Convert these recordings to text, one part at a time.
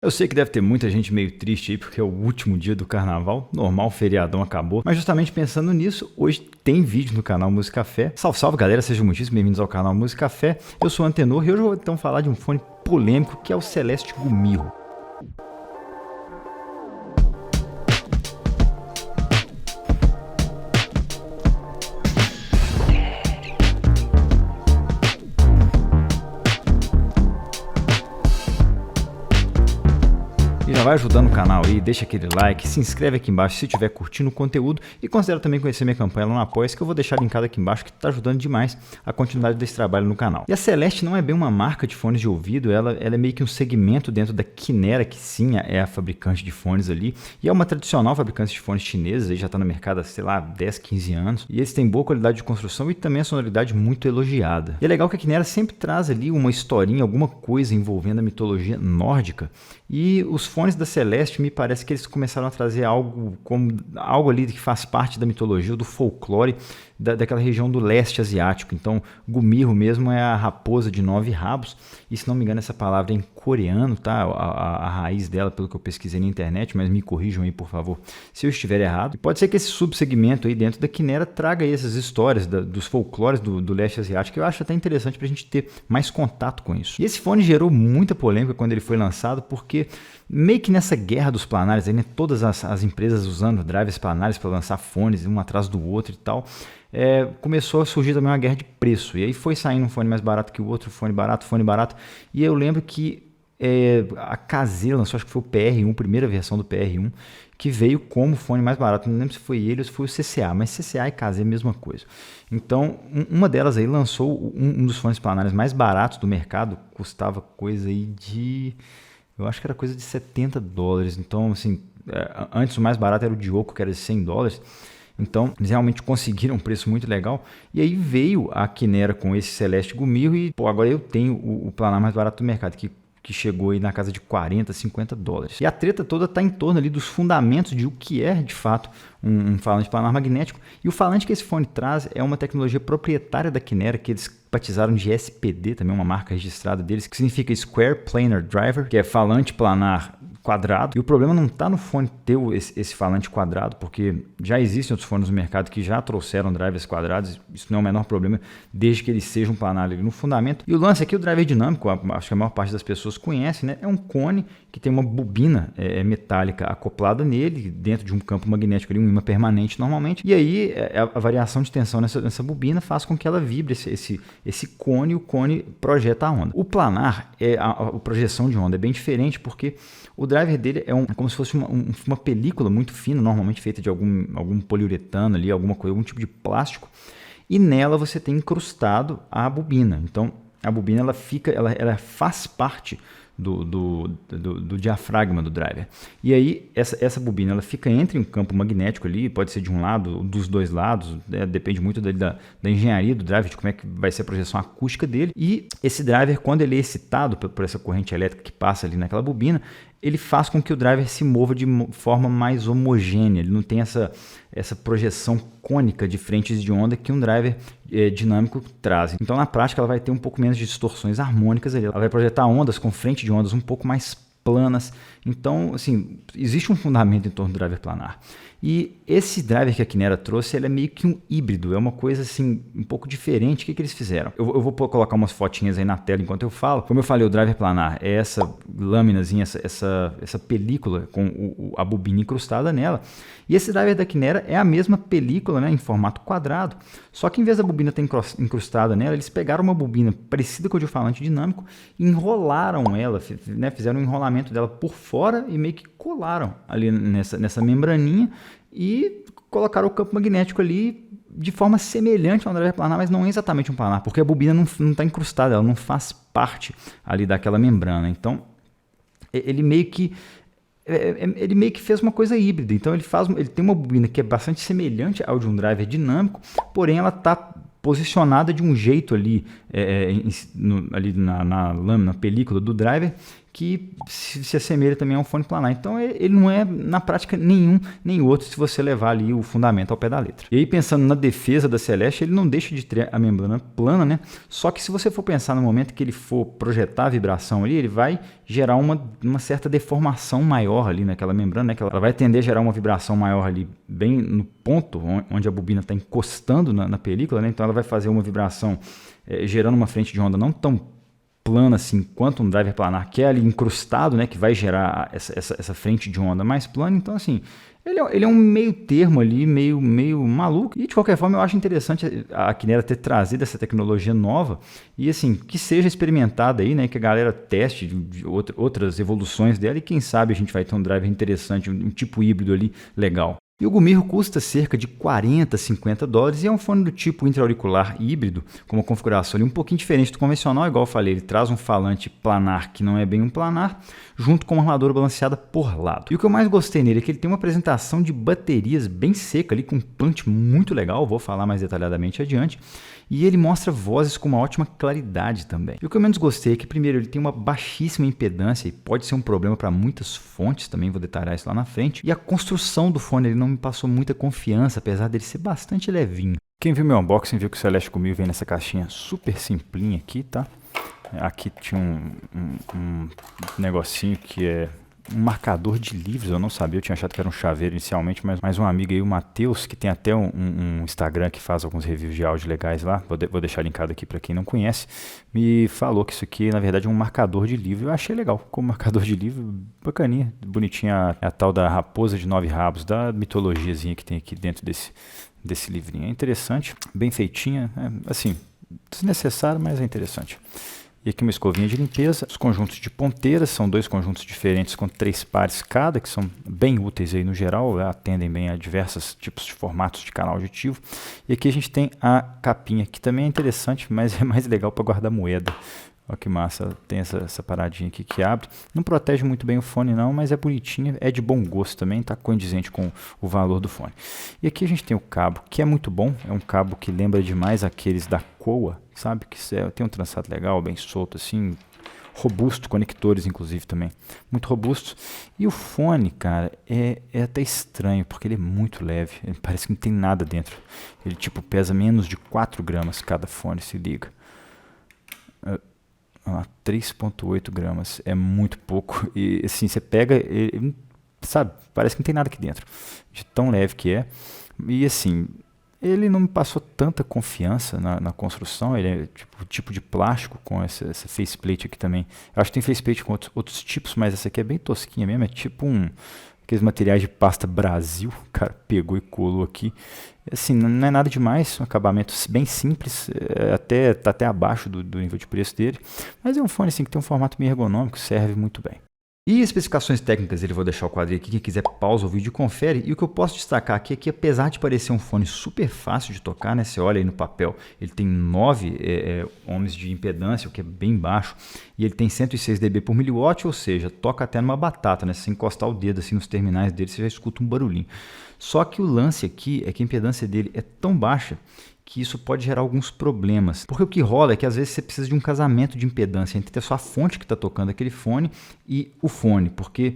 Eu sei que deve ter muita gente meio triste aí porque é o último dia do carnaval, normal, o feriadão acabou, mas justamente pensando nisso, hoje tem vídeo no canal Música Café. Salve, salve galera, sejam muitíssimo bem-vindos ao canal Música Café. Eu sou o Antenor e hoje eu vou então falar de um fone polêmico que é o Celeste Gumirro. E já vai ajudando o canal aí, deixa aquele like, se inscreve aqui embaixo se estiver curtindo o conteúdo e considera também conhecer minha campanha lá no Apoia-se, que eu vou deixar linkado aqui embaixo, que está ajudando demais a continuidade desse trabalho no canal. E a Celeste não é bem uma marca de fones de ouvido, ela é meio que um segmento dentro da Kinera, que sim, é a fabricante de fones ali, e é uma tradicional fabricante de fones chineses, aí já está no mercado há, sei lá, 10, 15 anos, e eles têm boa qualidade de construção e também a sonoridade muito elogiada. E é legal que a Kinera sempre traz ali uma historinha, alguma coisa envolvendo a mitologia nórdica, e os fones da Celeste, me parece que eles começaram a trazer algo ali que faz parte da mitologia, do folclore daquela região do leste asiático. Então, Gumirro mesmo é a raposa de 9 rabos, e se não me engano essa palavra é em coreano, tá? A raiz dela, pelo que eu pesquisei na internet, mas me corrijam aí, por favor, se eu estiver errado. E pode ser que esse subsegmento aí dentro da Kinera traga aí essas histórias dos folclores do leste asiático, que eu acho até interessante para a gente ter mais contato com isso. E esse fone gerou muita polêmica quando ele foi lançado, porque meio que nessa guerra dos planares, aí, né, todas as empresas usando drivers planares para lançar fones, um atrás do outro e tal, começou a surgir também uma guerra de preço. E aí foi saindo um fone mais barato que o outro, fone barato. E eu lembro que a KZ lançou, acho que foi o PR1, primeira versão do PR1, que veio como fone mais barato. Não lembro se foi ele ou se foi o CCA, mas CCA e KZ é a mesma coisa. Então, uma delas aí lançou um dos fones planares mais baratos do mercado, custava coisa aí de... eu acho que era coisa de $70. Então, assim, antes o mais barato era o Dioco, que era de $100. Então, eles realmente conseguiram um preço muito legal. E aí veio a Kinera com esse Celeste Gumirro e, pô, agora eu tenho o planar mais barato do mercado, que chegou aí na casa de $40, $50. E a treta toda está em torno ali dos fundamentos de o que é, de fato, um falante planar magnético. E o falante que esse fone traz é uma tecnologia proprietária da Kinera, que eles batizaram de SPD, também uma marca registrada deles, que significa Square Planar Driver, que é falante planar quadrado. E o problema não está no fone ter esse falante quadrado, porque já existem outros fones no mercado que já trouxeram drivers quadrados, isso não é o menor problema, desde que eles sejam planar ali no fundamento. E o lance aqui, o driver dinâmico, acho que a maior parte das pessoas conhece, né? É um cone que tem uma bobina metálica acoplada nele, dentro de um campo magnético ali, um ímã permanente normalmente, e aí a variação de tensão nessa bobina faz com que ela vibre esse cone, e o cone projeta a onda. O planar, a projeção de onda é bem diferente, porque o driver dele é como se fosse uma película muito fina, normalmente feita de algum poliuretano ali, algum tipo de plástico, e nela você tem incrustado a bobina. Então a bobina ela faz parte do diafragma do driver. E aí essa bobina ela fica entre um campo magnético ali, pode ser de um lado ou dos dois lados, depende muito da engenharia do driver, de como é que vai ser a projeção acústica dele. E esse driver, quando ele é excitado por essa corrente elétrica que passa ali naquela bobina, ele faz com que o driver se mova de forma mais homogênea, ele não tem essa projeção cônica de frentes de onda que um driver dinâmico traz. Então, na prática, ela vai ter um pouco menos de distorções harmônicas ali. Ela vai projetar ondas com frente de ondas um pouco mais planas. Então, assim, existe um fundamento em torno do driver planar. E esse driver que a Kinera trouxe, ele é meio que um híbrido, é uma coisa assim, um pouco diferente. O que eles fizeram? Eu vou colocar umas fotinhas aí na tela enquanto eu falo. Como eu falei, o driver planar é essa lâminazinha, essa película com a bobina incrustada nela. E esse driver da Kinera é a mesma película, né, em formato quadrado, só que em vez da bobina estar incrustada nela, eles pegaram uma bobina parecida com o de falante dinâmico, enrolaram ela, né, fizeram um enrolamento dela por fora e meio que colaram ali nessa membraninha e colocaram o campo magnético ali de forma semelhante a um driver planar, mas não é exatamente um planar, porque a bobina não está incrustada, ela não faz parte ali daquela membrana. Então, ele meio que fez uma coisa híbrida. Então ele tem uma bobina que é bastante semelhante ao de um driver dinâmico, porém ela está posicionada de um jeito ali, ali na lâmina, na película do driver, que se assemelha também a um fone planar. Então ele não é na prática nenhum nem outro se você levar ali o fundamento ao pé da letra. E aí pensando na defesa da Celeste, ele não deixa de ter a membrana plana, né? Só que se você for pensar no momento que ele for projetar a vibração ali, ele vai gerar uma certa deformação maior ali naquela membrana, né? Que ela vai tender a gerar uma vibração maior ali bem no ponto onde a bobina está encostando na película, né? Então ela vai fazer uma vibração gerando uma frente de onda não tão plana assim quanto um driver planar, que é ali incrustado, né, que vai gerar essa frente de onda mais plana. Então assim, ele é um meio termo ali, meio maluco, e de qualquer forma eu acho interessante a Kinera ter trazido essa tecnologia nova e assim, que seja experimentada aí, né, que a galera teste de outras evoluções dela, e quem sabe a gente vai ter um driver interessante, um tipo híbrido ali legal. E o Gumiro custa cerca de 40, 50 dólares e é um fone do tipo intra-auricular híbrido, com uma configuração ali um pouquinho diferente do convencional, igual eu falei, ele traz um falante planar que não é bem um planar, junto com uma armadura balanceada por lado. E o que eu mais gostei nele é que ele tem uma apresentação de baterias bem seca ali, com um punch muito legal, vou falar mais detalhadamente adiante, e ele mostra vozes com uma ótima claridade também. E o que eu menos gostei é que, primeiro, ele tem uma baixíssima impedância e pode ser um problema para muitas fontes, também vou detalhar isso lá na frente. E a construção do fone, ele não me passou muita confiança, apesar dele ser bastante levinho. Quem viu meu unboxing viu que o Celeste comigo vem nessa caixinha super simplinha aqui, tá? Aqui tinha um negocinho que é um marcador de livros, eu não sabia, eu tinha achado que era um chaveiro inicialmente, mas um amigo aí, o Matheus, que tem até um Instagram que faz alguns reviews de áudio legais lá, vou deixar linkado aqui para quem não conhece, me falou que isso aqui na verdade é um marcador de livro. Eu achei legal, como marcador de livro, bacaninha, bonitinha, a tal da raposa de 9 rabos, da mitologiazinha que tem aqui dentro desse livrinho. É interessante, bem feitinha, assim, desnecessário, mas é interessante. E aqui uma escovinha de limpeza. Os conjuntos de ponteiras são 2 conjuntos diferentes com 3 pares cada, que são bem úteis aí no geral, atendem bem a diversos tipos de formatos de canal auditivo. E aqui a gente tem a capinha, que também é interessante, mas é mais legal para guardar moeda. Olha que massa, tem essa paradinha aqui que abre. Não protege muito bem o fone não, mas é bonitinha, é de bom gosto também, tá condizente com o valor do fone. E aqui a gente tem o cabo, que é muito bom, é um cabo que lembra demais aqueles da Koa, sabe? Que tem um trançado legal, bem solto assim, robusto, conectores inclusive também, muito robusto. E o fone, cara, é até estranho, porque ele é muito leve, ele parece que não tem nada dentro. Ele tipo pesa menos de 4 gramas cada fone, se liga. 3,8 gramas, é muito pouco, e assim, você pega, sabe, parece que não tem nada aqui dentro, de tão leve que é, e assim, ele não me passou tanta confiança na construção, ele é tipo de plástico com essa faceplate aqui também, eu acho que tem faceplate com outros tipos, mas essa aqui é bem tosquinha mesmo, é tipo aqueles materiais de pasta Brasil, o cara pegou e colou aqui. Assim, não é nada demais, um acabamento bem simples, tá até abaixo do nível de preço dele, mas é um fone assim, que tem um formato meio ergonômico, serve muito bem. E especificações técnicas, eu vou deixar o quadrinho aqui, quem quiser pausa o vídeo e confere. E o que eu posso destacar aqui é que, apesar de parecer um fone super fácil de tocar, né, você olha aí no papel, ele tem 9 ohms de impedância, o que é bem baixo, e ele tem 106 dB por miliwatt, ou seja, toca até numa batata, né, se você encostar o dedo assim nos terminais dele, você já escuta um barulhinho. Só que o lance aqui é que a impedância dele é tão baixa que isso pode gerar alguns problemas. Porque o que rola é que às vezes você precisa de um casamento de impedância entre a sua fonte que está tocando aquele fone e o fone, porque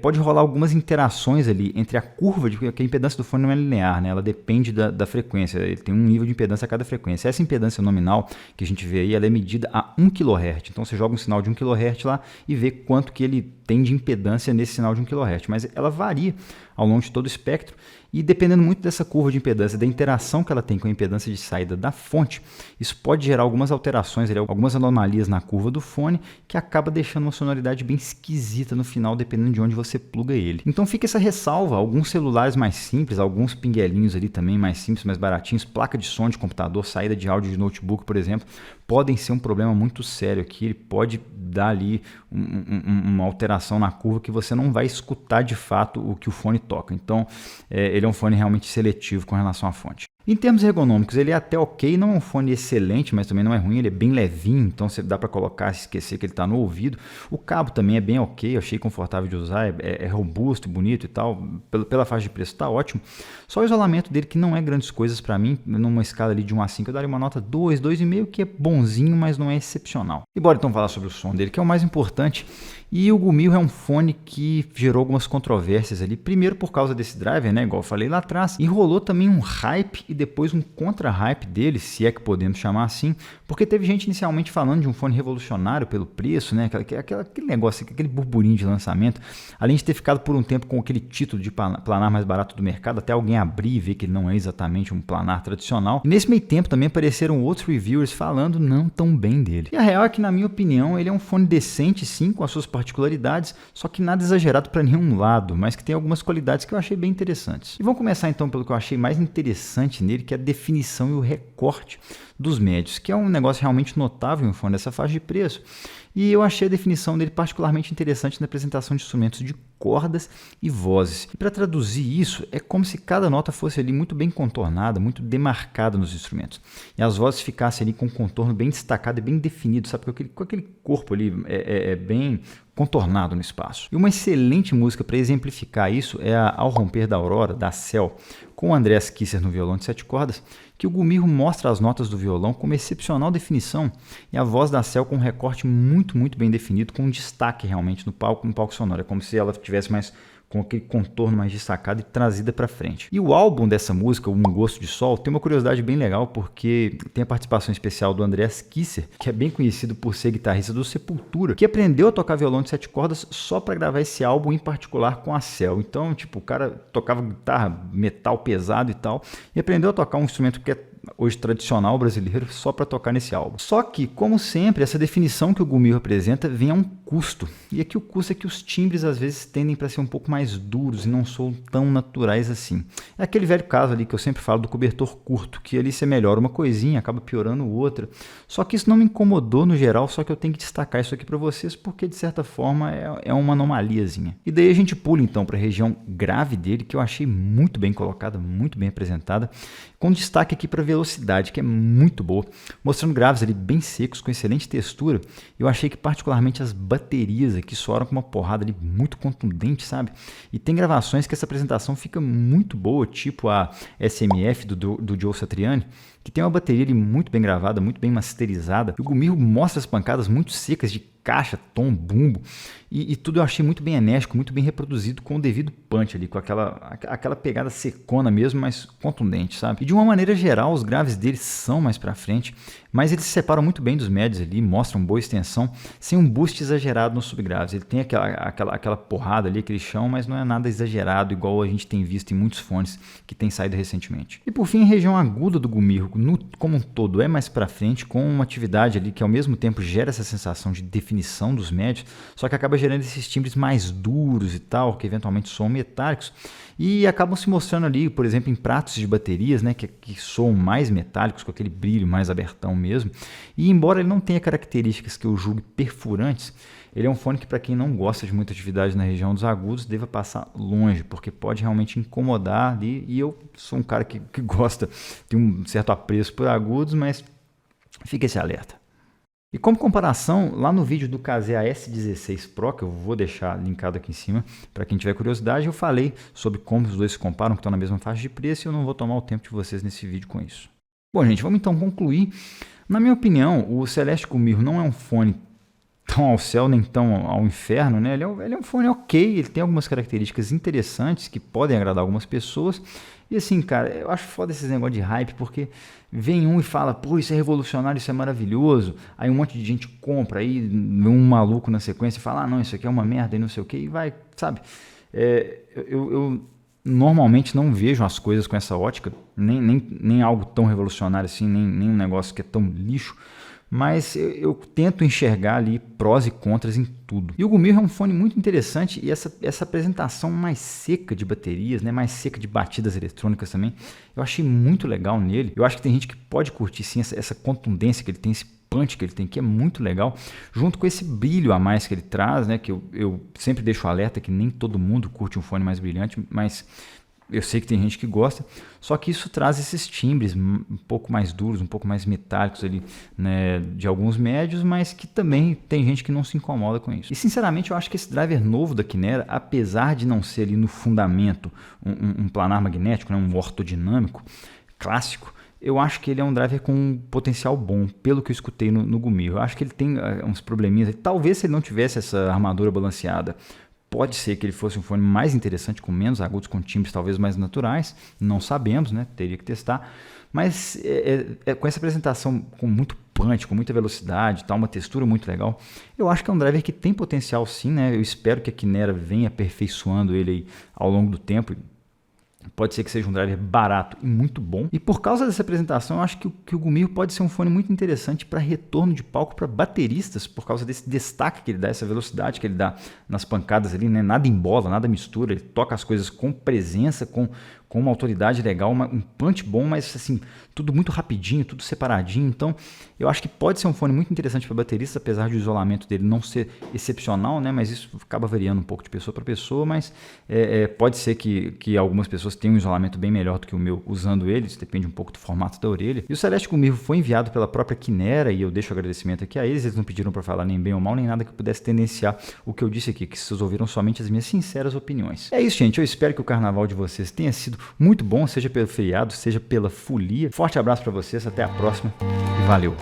pode rolar algumas interações ali entre a curva, porque a impedância do fone não é linear, né? Ela depende da frequência, ele tem um nível de impedância a cada frequência. Essa impedância nominal que a gente vê aí, ela é medida a 1 kHz, então você joga um sinal de 1 kHz lá e vê quanto que ele tem de impedância nesse sinal de 1 kHz, mas ela varia ao longo de todo o espectro, e dependendo muito dessa curva de impedância, da interação que ela tem com a impedância de saída da fonte, isso pode gerar algumas alterações, algumas anomalias na curva do fone, que acaba deixando uma sonoridade bem esquisita no final, dependendo de onde você pluga ele. Então fica essa ressalva, alguns celulares mais simples, alguns pinguelinhos ali também mais simples, mais baratinhos, placa de som de computador, saída de áudio de notebook, por exemplo, podem ser um problema muito sério aqui, ele pode dar ali uma alteração na curva que você não vai escutar de fato o que o fone toca. Então ele é um fone realmente seletivo com relação à fonte. Em termos ergonômicos, ele é até ok, não é um fone excelente, mas também não é ruim, ele é bem levinho, então você dá para colocar e esquecer que ele está no ouvido. O cabo também é bem ok, eu achei confortável de usar, é robusto, bonito e tal, pela faixa de preço está ótimo. Só o isolamento dele que não é grandes coisas para mim, numa escala ali de 1 a 5 eu daria uma nota 2, 2,5, que é bonzinho, mas não é excepcional. E bora então falar sobre o som dele, que é o mais importante. E o Gumiro é um fone que gerou algumas controvérsias ali. Primeiro por causa desse driver, né? Igual eu falei lá atrás. E rolou também um hype e depois um contra-hype dele, se é que podemos chamar assim. Porque teve gente inicialmente falando de um fone revolucionário pelo preço, né? Aquele negócio, aquele burburinho de lançamento. Além de ter ficado por um tempo com aquele título de planar mais barato do mercado, até alguém abrir e ver que ele não é exatamente um planar tradicional. E nesse meio tempo também apareceram outros reviewers falando não tão bem dele. E a real é que, na minha opinião, ele é um fone decente sim, com as suas particularidades, só que nada exagerado para nenhum lado, mas que tem algumas qualidades que eu achei bem interessantes. E vamos começar então pelo que eu achei mais interessante nele, que é a definição e o recorte dos médios, que é um negócio realmente notável em um fone dessa faixa de preço. E eu achei a definição dele particularmente interessante na apresentação de instrumentos de cordas e vozes. E para traduzir isso, é como se cada nota fosse ali muito bem contornada, muito demarcada nos instrumentos. E as vozes ficassem ali com um contorno bem destacado e bem definido, sabe? Com aquele corpo ali bem contornado no espaço. E uma excelente música para exemplificar isso é a Ao Romper da Aurora, da Cell, com o Andreas Kisser no violão de 7 cordas, que o Gumiro mostra as notas do violão com uma excepcional definição e a voz da Cell com um recorte muito bem definido, com um destaque realmente no palco sonoro. É como se ela tivesse mais com aquele contorno mais destacado e trazida para frente. E o álbum dessa música, Um Gosto de Sol, tem uma curiosidade bem legal porque tem a participação especial do Andreas Kisser, que é bem conhecido por ser guitarrista do Sepultura, que aprendeu a tocar violão de 7 cordas só para gravar esse álbum em particular com a Cell. Então, tipo, o cara tocava guitarra, metal pesado e tal, e aprendeu a tocar um instrumento que é hoje tradicional brasileiro só para tocar nesse álbum. Só que, como sempre, essa definição que o Gumiro apresenta vem a um custo. E aqui o custo é que os timbres às vezes tendem para ser um pouco mais duros e não são tão naturais assim. É aquele velho caso ali que eu sempre falo do cobertor curto, que ali você melhora uma coisinha, acaba piorando outra. Só que isso não me incomodou no geral, só que eu tenho que destacar isso aqui para vocês porque de certa forma é uma anomaliazinha. E daí a gente pula então para a região grave dele, que eu achei muito bem colocada, muito bem apresentada, com destaque aqui para velocidade, que é muito boa, mostrando graves ali bem secos, com excelente textura. Eu achei que particularmente as baterias aqui soaram com uma porrada ali muito contundente, sabe? E tem gravações que essa apresentação fica muito boa, tipo a SMF do Joe Satriani, que tem uma bateria ali muito bem gravada, muito bem masterizada. E o Gumiro mostra as pancadas muito secas de caixa, tom, bumbo, e tudo eu achei muito bem enérgico, muito bem reproduzido com o devido punch ali, com aquela pegada secona mesmo, mas contundente, sabe? E de uma maneira geral, os graves deles são mais pra frente, mas eles se separam muito bem dos médios ali, mostram boa extensão, sem um boost exagerado nos subgraves. Ele tem aquela porrada ali, aquele chão, mas não é nada exagerado, igual a gente tem visto em muitos fones que tem saído recentemente. E por fim, a região aguda do Gumiro, como um todo, é mais pra frente, com uma atividade ali que ao mesmo tempo gera essa sensação de definição dos médios, só que acaba gerando esses timbres mais duros e tal, que eventualmente soam metálicos, e acabam se mostrando ali, por exemplo, em pratos de baterias, né, que soam mais metálicos, com aquele brilho mais abertão mesmo. E embora ele não tenha características que eu julgue perfurantes, ele é um fone que, para quem não gosta de muita atividade na região dos agudos, deva passar longe, porque pode realmente incomodar ali. E eu sou um cara que gosta, tem um certo apreço por agudos, mas fica esse alerta. E como comparação, lá no vídeo do KZ S16 Pro, que eu vou deixar linkado aqui em cima, para quem tiver curiosidade, eu falei sobre como os dois se comparam, que estão na mesma faixa de preço, e eu não vou tomar o tempo de vocês nesse vídeo com isso. Bom, gente, vamos então concluir. Na minha opinião, o Celeste Gumiro não é um fone tão ao céu nem tão ao inferno, né? Ele é um fone ok, ele tem algumas características interessantes que podem agradar algumas pessoas. E assim, cara, eu acho foda esses negócios de hype, porque vem um e fala, pô, isso é revolucionário, isso é maravilhoso. Aí um monte de gente compra, aí um maluco na sequência e fala, ah, não, isso aqui é uma merda e não sei o que, e vai, sabe? Eu normalmente não vejo as coisas com essa ótica, nem algo tão revolucionário assim, nem um negócio que é tão lixo. Mas eu tento enxergar ali prós e contras em tudo. E o Gumiro é um fone muito interessante e essa apresentação mais seca de baterias, né, mais seca de batidas eletrônicas também, eu achei muito legal nele. Eu acho que tem gente que pode curtir sim essa contundência que ele tem, esse punch que ele tem, que é muito legal, junto com esse brilho a mais que ele traz, né, que eu sempre deixo alerta que nem todo mundo curte um fone mais brilhante, mas Eu sei que tem gente que gosta, só que isso traz esses timbres um pouco mais duros, um pouco mais metálicos ali, né, de alguns médios, mas que também tem gente que não se incomoda com isso. E sinceramente eu acho que esse driver novo da Kinera, apesar de não ser ali no fundamento um planar magnético, né, um ortodinâmico clássico, eu acho que ele é um driver com um potencial bom, pelo que eu escutei no Gumir. Eu acho que ele tem uns probleminhas. Talvez se ele não tivesse essa armadura balanceada, pode ser que ele fosse um fone mais interessante, com menos agudos, com timbres talvez mais naturais. Não sabemos, né? Teria que testar. Mas com essa apresentação com muito punch, com muita velocidade, tá, uma textura muito legal, eu acho que é um driver que tem potencial sim, né? Eu espero que a Kinera venha aperfeiçoando ele aí ao longo do tempo. Pode ser que seja um driver barato e muito bom. E por causa dessa apresentação, eu acho que o Gumir pode ser um fone muito interessante para retorno de palco para bateristas, por causa desse destaque que ele dá, essa velocidade que ele dá nas pancadas ali, né? Nada embola, nada mistura, ele toca as coisas com presença, com uma autoridade legal, um punch bom, mas assim, tudo muito rapidinho, tudo separadinho. Então, eu acho que pode ser um fone muito interessante para bateristas, apesar de o isolamento dele não ser excepcional, né? Mas isso acaba variando um pouco de pessoa para pessoa, mas pode ser que algumas pessoas tenham um isolamento bem melhor do que o meu usando ele, isso depende um pouco do formato da orelha. E o Celeste Gumir foi enviado pela própria Kinera, e eu deixo o agradecimento aqui a eles não pediram para falar nem bem ou mal, nem nada que pudesse tendenciar o que eu disse aqui, que vocês ouviram somente as minhas sinceras opiniões. É isso, gente, eu espero que o carnaval de vocês tenha sido muito bom, seja pelo feriado, seja pela folia. Forte abraço para vocês, até a próxima e valeu!